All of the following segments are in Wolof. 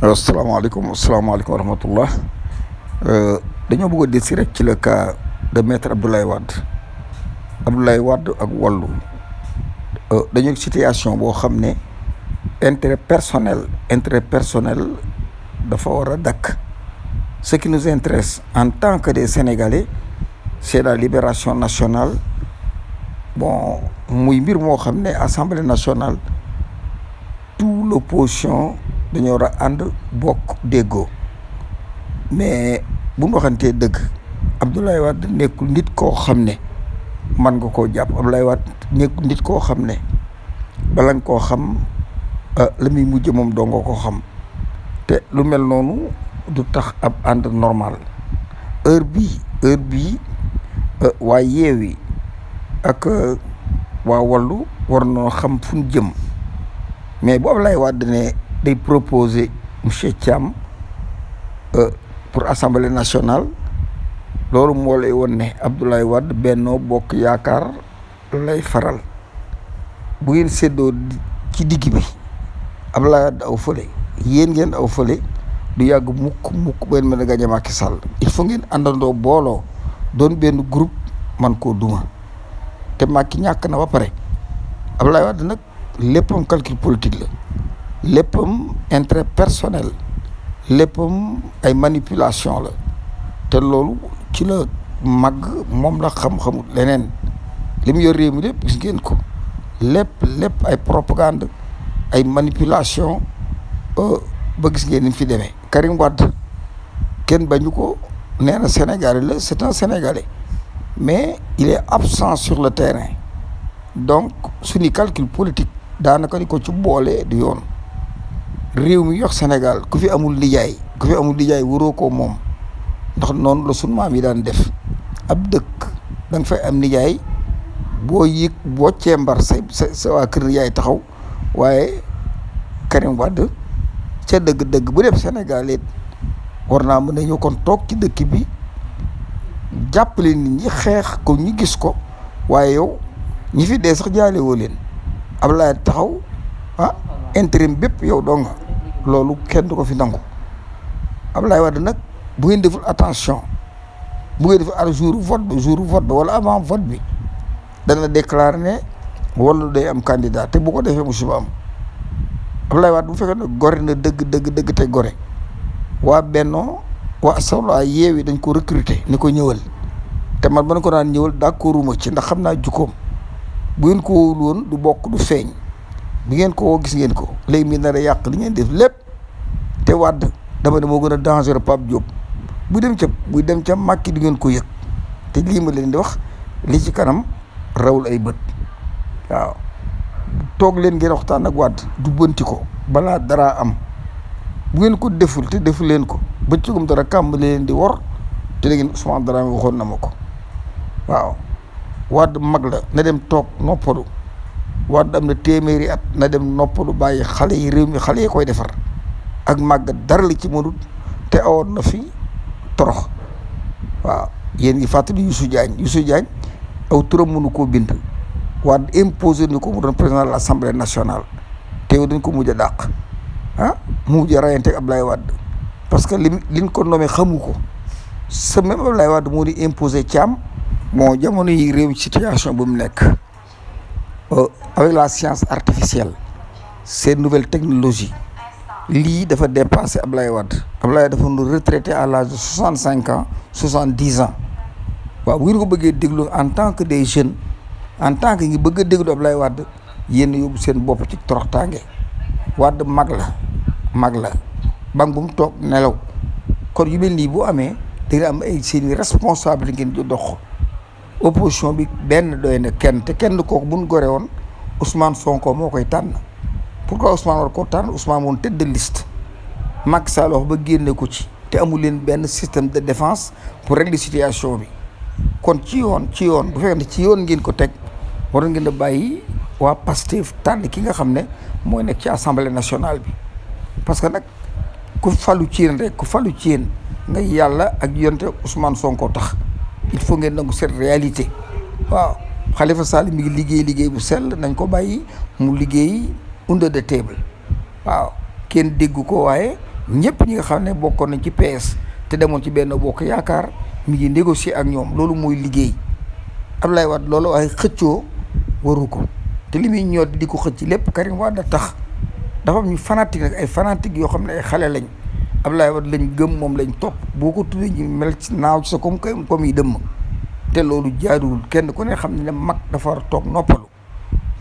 asalaamaaleykum wa rahmatullah. Dañoo bëgg a des rek ci le cas de maître Abdoulaye Wade ak Wallu. Dañoo situation boo xam ne intérêt personnel dafa war a dakk. Ce qui nous intéresse en tant que des Sénégalais c'est la libération nationale. Bon, muy mbir moo xam ne Assemblée nationale tout l'opposition dañoo war a ànd bokk déggoo. Mais bu ñu waxantee dëgg Abdoulaye Wade nekkul nit koo xam ne man nga koo jàpp. Abdoulaye Wade nekkul nit koo xam ne bala nga koo xam la muy mujj moom doo nga ko xam. te lu mel noonu du tax ab ànd normal. heure bii waa Yewwi ak waa Wallu war noo xam fu ñu jëm. mais bu Abdoulaye Wade ne day proposer monsieur Thiam pour Assemblée nationale, loolu moo lay won ne Abdoulaye Wade Benno Bokk Yaakaar lay faral. bu ngeen séddoo ci digg bi Abdoulaye Wade aw fële yéen ngeen aw fële du yàgg mukk benn mën a gañe Macky Sall. il faut ngeen àndandoo booloo doon benn groupe man koo duma. te Macky ñàkk na ba pare. Abdoulaye Wade nag léppam calcul politique la, léppam intérêt personnel, léppam ay manipulation la. te loolu ci la màgg, moom la xam-xamut leneen. li mu yor réew mi lépp gis ngeen ko, lépp ay propagande, ay manipulation ba gis ngeen ni mu fi demee. Karim Wade kenn bañu ko, nee na Sénégalais la, c'est un Sénégalais, mais il est absent sur le terrain. donc suñu calcul politique daanaka di ko ci boole du yoon. réew mi yox Sénégal ku fi amul lijaay waroo ko moom. ndax noonu la sunu maam yi daan def. ab dëkk da nga fay am nijaay boo ceembar sa waa kër yaay taxaw. waaye Karim Wade ca dëgg-dëgg bu def Sénégal it war naa mën a ñëw kon toog ci dëkk bi jàppale nit ñi xeex ko ñu gis ko. waaye yow ñi fi dee sax jaale woo leen. Abdoulaye taxaw intérim bépp yow dong nga. loolu kenn du ko fi nangu. Abdoulaye Wade nag bu ngeen deful attention, bu ngeen deful ar jour vote ba wala avant vote bi dana déclarer ne Wallu day am candidat. te bu ko defee musiba am. Abdoulaye Wade bu fekkee ne gore na dëgg te gore, waa Benno waa Sawla Yewwi dañ ko recruter ni ko ñëwal. te man ba ko daan ñëwal d'accorduma ci, ndax xam naa jukkoom. bu ngeen ko wóolu woon du bokk du feeñ. bi ngeen ko woo gis ngeen ko léegi mi nar a yàq li ngeen def lépp. te Wade dama ne moo gën a dangereux Pape Diop. buy dem ca Macky di ngeen ko yëg. te lii ma leen di wax li ci kanam rawul ay bët. waaw toog leen ngeen waxtaan ak Wade du bënti ko balaa dara am. bu ngeen ko deful te defu leen ko bëccëgum dara kàmb leen di wor. te léegi Ousmane Dramé waxoon na ma ko. waaw Wade mag la na dem toog noppalu. Wade am na téeméeri at na dem noppalu bàyyi xale yi réew mi xale yi koy defar. ak màggat dara la ci mënut te awoon na fi torox. waaw yéen ngi fàttali Youssou Diagne aw turam mënu koo bind. Wade imposé ni ko mu doon président de l'Assemblée nationale. teew dañ ko mujj a dàq. mu mujj a rayante ak Abdoulaye Wade parce que liñ ko nommé xamu ko. sa même Abdoulaye Wade moo di imposé Thiam. bon jamono yi réew situation bu mu nekk avec la science artificielle, ces nouvelles technologies, lii dafa dépassé Abdoulaye Wade. Abdoulaye dafa nu retraité à l'âge de 65 ans 70 ans. waaw bu ngeen ko bëggee déglu en tant que des jeunes, en tant que ngi bëgg a déglu Abdoulaye Wade, yéen yóbbu seen bopp ci toroxtaange. Wade mag la bang bu mu toog nelaw. kon yu mel nii bu amee da nga am ay seeni responsabilité ngeen di dox. opposition bi benn doy na kenn, te kenn kooku bu ñu gore woon Ousmane Sonko moo koy tànn. pourquoi Ousmane war koo tànn? Ousmane moom tête de liste. Macky Sall wax ba génne ko ci. te amul leen benn système de défense pour régler situation bi. kon ci yoon bu fekkee ne ci yoon ngeen ko teg, war ngeen a bàyyi waa Pastef tànn ki nga xam ne mooy nekk ci assemblée nationale bi. parce que nag ku falu ci yéen nga yàlla ak yonte Ousmane Sonko tax. il faut ngeen nangu cette réalité. waaw Khalifa Sall mi ngi liggéey bu sell, nañ ko bàyyi mu liggéey under the table. waaw kenn déggu ko, waaye ñëpp ñi nga xam ne bokkoon nañ ci PS te demoon ci benn bokk yaakaar mi ngi négocier ak ñoom. loolu mooy liggéey. Abdoulaye Wade loolu ay xëccoo waru ko te li muy ñor di ko xëcc lépp Karim Wade tax. dafa am ñu fanatique nag ay fanatique yoo xam ne ay xale lañ Abdoulaye Wade lañ gëm moom lañ topp boo ko tuddee ñu mel ci naaw ci sa comme yi dëmm te loolu jaaduwul. kenn ku ne xam ne mag dafa war a toog noppalu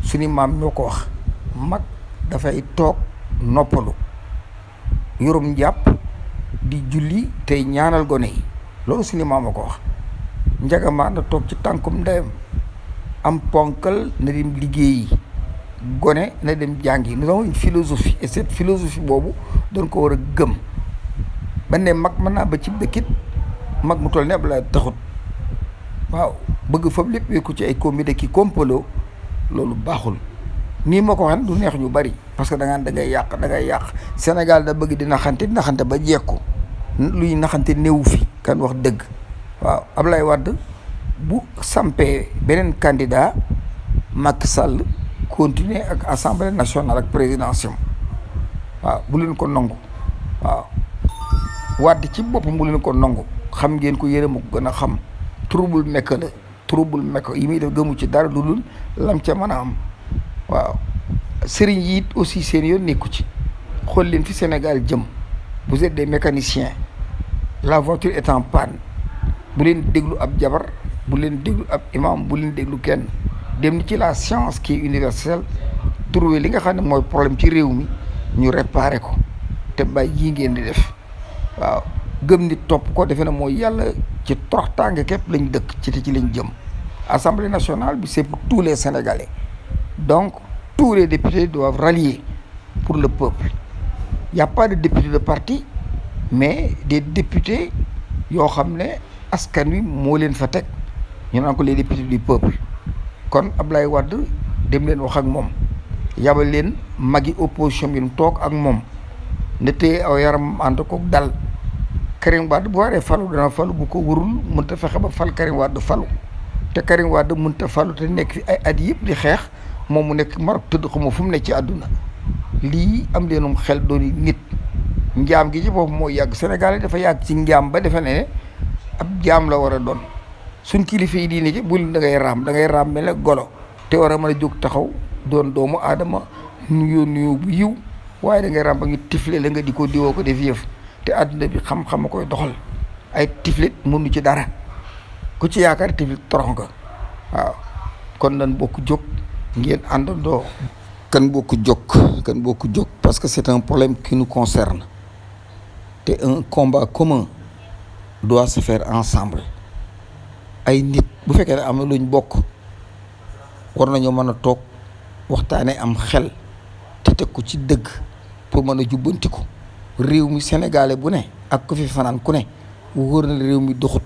suñu maam ñoo ko wax mag dafay toog noppalu yorum njàpp di julli tey ñaanal gone yi loolu suñu maam a ko wax. njagamaa na toog ci tànkum ndeyam am ponkal na dem liggéeyi gone na dem jàngi. nous avons une philosophie et cette philosophie boobu doon ko war a gëm ba ne mag mën naa ba ci dëkkit mag mu toll ne Abdoulaye taxut waaw bëgg foofu lépp wékku ci ay comité ki kompolo loolu baaxul. nii ma ko waxee du neex ñu bari parce que da ngay yàq Sénégal da bëgg di naxante ba jekku luy naxante néew fi kan wax dëgg. waaw Abdoulaye Wade bu sampee beneen candidat Macky Sall continuer ak assemblée nationale ak présidentielle waaw bu leen ko nangu. waaw Wade ci boppam bu leen ko nangu xam ngeen ko yéen a ma ko gën a xam trouble mekk la trouble mekk yi muy def gëmu ci dara lu dul lam ca mën a am. waaw sëriñ yi it aussi seen yoon nekku ci xool leen fi Sénégal jëm vous êtes des mécaniciens la voiture est en panne bu leen déglu ab jabar bu leen déglu ab imam bu leen déglu kenn dem ci la science qui est universelle trouver li nga xam ne mooy problème ci réew mi ñu réparer ko te bàyyi yii ngeen di def. waaw gëm nit topp ko defe na mooy yàlla ci toroxtaange képp lañ dëkk ci lañ jëm. Assemblée nationale bi c'est pour tous les Sénégalais donc tous les députés doivent rallier pour le peuple. Il n'y a pas de députés de parti mais des députés yoo xam ne askan wi moo leen fa teg ñu naan ko les députés du peuple. kon Abdoulaye Wade dem leen wax ak moom yabal leen magi opposition bi toog ak moom ne tey aw yaram ànd ko dal. Karim Wade bu waree falu dana falu bu ko wërul mënta fexe ba fal Karim Wade falu te Karim Wade mënta falu te nekk fi ay at yëpp di xeex moom mu nekk Maroc tëdd xamoo fu mu nekk ci àdduna. lii am leenum xel dooni nit njaam gi ci boobu mooy yàgg Sénégal yi dafa yàgg ci njaam ba defe ne ab jaam la war a doon. suñ kilifa yi diine ci bul da ngay raam mel ne golo te war a mën a jóg taxaw doon doomu aadama nuyoo bu yiw waaye da ngay raam ba ngi tifle la nga di ko diwoo ko def yëf te àdduna bi xam-xam a koy doxal ay tiflit mënu ci dara ku ci yaakaar tiflit torox nga. waaw kon nan bokk jóg ngeen àndandoo kan bokk jóg parce que c'est un problème qui nous concerne te un combat commun doit se faire ensemble. ay nit bu fekkee ne am na luñ bokk war nañoo mën a toog waxtaanee am xel te teg ko ci dëgg pour mën a jubbanti ko. réew mi sénégalais bu ne ak ku fi fanaan ku ne wóor na réew mi doxut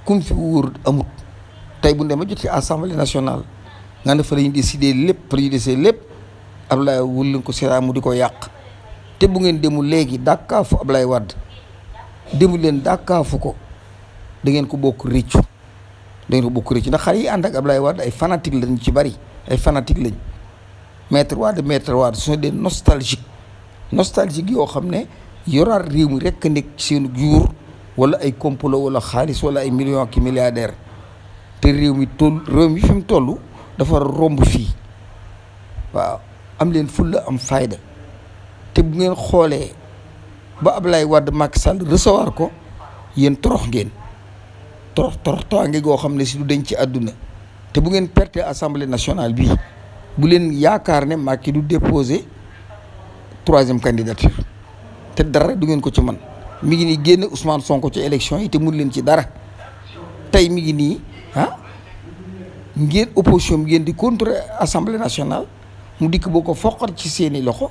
kum fi wóor amut. tey bu demee jot ci assemblée nationale nga ne fa la ñuy décider lépp Abdoulaye wul leen ko seetaan mu di ko yàq te bu ngeen demul léegi dàkkaafu Abdoulaye Wade demul leen dàkkaafu ko da ngeen ko bokk réccu ndax xale yi ànd ak Abdoulaye Wade ay fanatique lañ ci bari ay fanatique lañ. maître Wade ce sont des nostalgiques yoo xam ne yoraat réew mi rekk nekk seen yuur wala ay complot wala xaalis wala ay millions ki milliardaires te réew mi fi mu toll dafa war a romb fii. waaw am leen fulla am fayda te bu ngeen xoolee ba Abdoulaye Wade Macky Sall recevoir ko yéen torox ngeen torox toange goo xam ne si du denc ci àdduna te bu ngeen perte assemblée nationale bii bu leen yaakaar ne Macky du déposer 3e candidature te dara du ngeen ko ci man mi ngi nii génn Ousmane Sonko ci élection yi te mun leen ci dara tey mi ngi nii ngeen opposition bi ngeen di contre assemblée nationale mu dikk boo ko foqat ci seeni loxo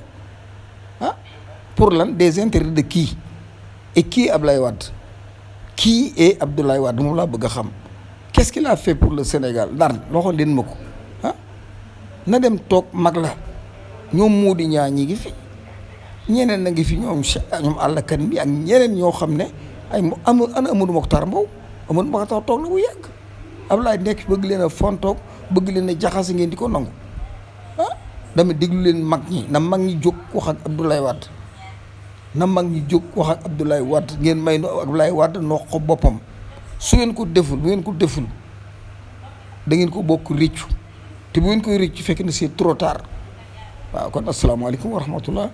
pour lan des intérêts de qui et qui Abdoulaye Wade qui est Abdoulaye Wade moom laa bëgg a xam qu'est-ce qu'il a fait pour le Sénégal ndar loxo leen ma ko na dem toog mag la ñoom Mody Niang ñi ngi fi ñeneen na ngi fi ñoom Alla Kane bi ak ñeneen ñoo xam ne ay ana Amadou Mokhtar Mbow Amadou Mokhtar toog na bu yàgg Abdoulaye nekk bëgg leen a fontoog bëgg leen a jaxase ngeen di ko nangu dama déglu leen mag ñi na mag ñi jóg wax ak Abdoulaye Wade na mag ñi jóg wax ak Abdoulaye Wade ngeen may no Abdoulaye Wade noo ko boppam. su ngeen ko deful da ngeen ko bokk réccu te bu ngeen koy réccu fekk na c'est trop tard. waaw kon asalaamaaleykum wa rahmatullah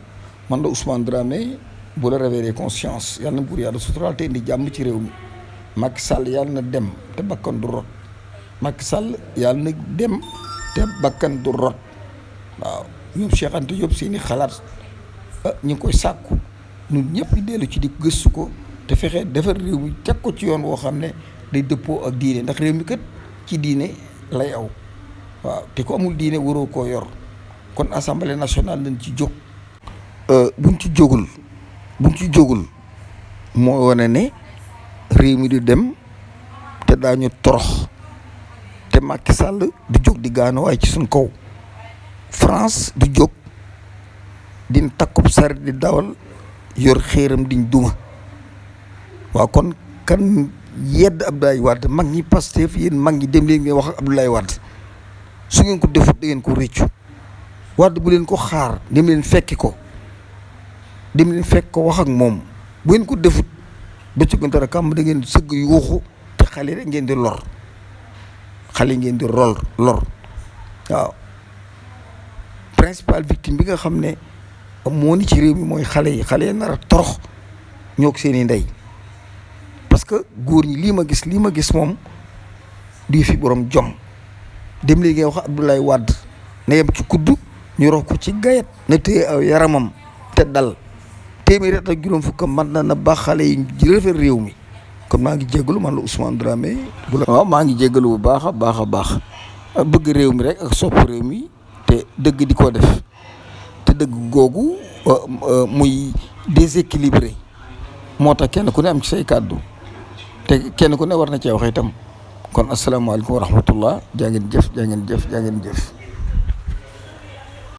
man la Ousmane Dramé bu la réveiller conscience yàlla na buur yàlla suturaal te indi jàmm ci réew mi. Macky Sall yàlla na dem te bakkan du rot. Macky Sall yàlla na dem te bakkan du rot. waaw ñoom Cheikh Anta Diop seeni xalaat ñu ngi koy sàkku ñun ñëpp di dellu ci di gëstu ko te fexe defar réew mi teg ko ci yoon woo xam ne day dëppoo ak diine ndax réew mi kat ci diine lay aw. waaw te ku amul diine waroo koo yor kon assemblée nationale lañ ci jóg. buñ ci jógul moo wane ne réew mi di dem te daañu torox te Macky Sall du jóg di gaano waaye ci suñ kaw. France du jóg din takkub saret di dawal yor xéeram diñ duma. waaw kon kan yedd Abdoulaye Wade mag ñi Pastef yéen mag ñi dem leen ngeen wax ak Abdoulaye Wade su ngeen ko defut da ngeen ko réccu. Wade bu leen ko xaar dem leen fekki ko wax ak moom bu ngeen ko defut ba ci gën dara kàmm da ngeen sëgg yuuxu te xale rek ngeen di lor waaw. principal victime bi nga xam ne moo ni ci réew mi mooy xale yi nar a torox ñoo ko seeni ndey parce que góor ñi lii ma gis moom du fi borom jom dem léegi wax Abdoulaye Wade na yem ci kudd ñu rox ko ci gayet na téye aw yaramam te dal téeméeri at ak juróom fukk man na baax xale yi rafet réew mi kon maa ngi jéggalu man la Ousmane Dramé waaw maa ngi jéggalu bu baax a baax bëgg réew mi rek ak sopp réew mi te dëgg di ko def te dëgg googu muy déséquilibré moo tax kenn ku ne am ci say kàddu te kenn ku ne war na cee wax itam kon asalaamaaleykum wa rahmatullah jaa ngeen jëf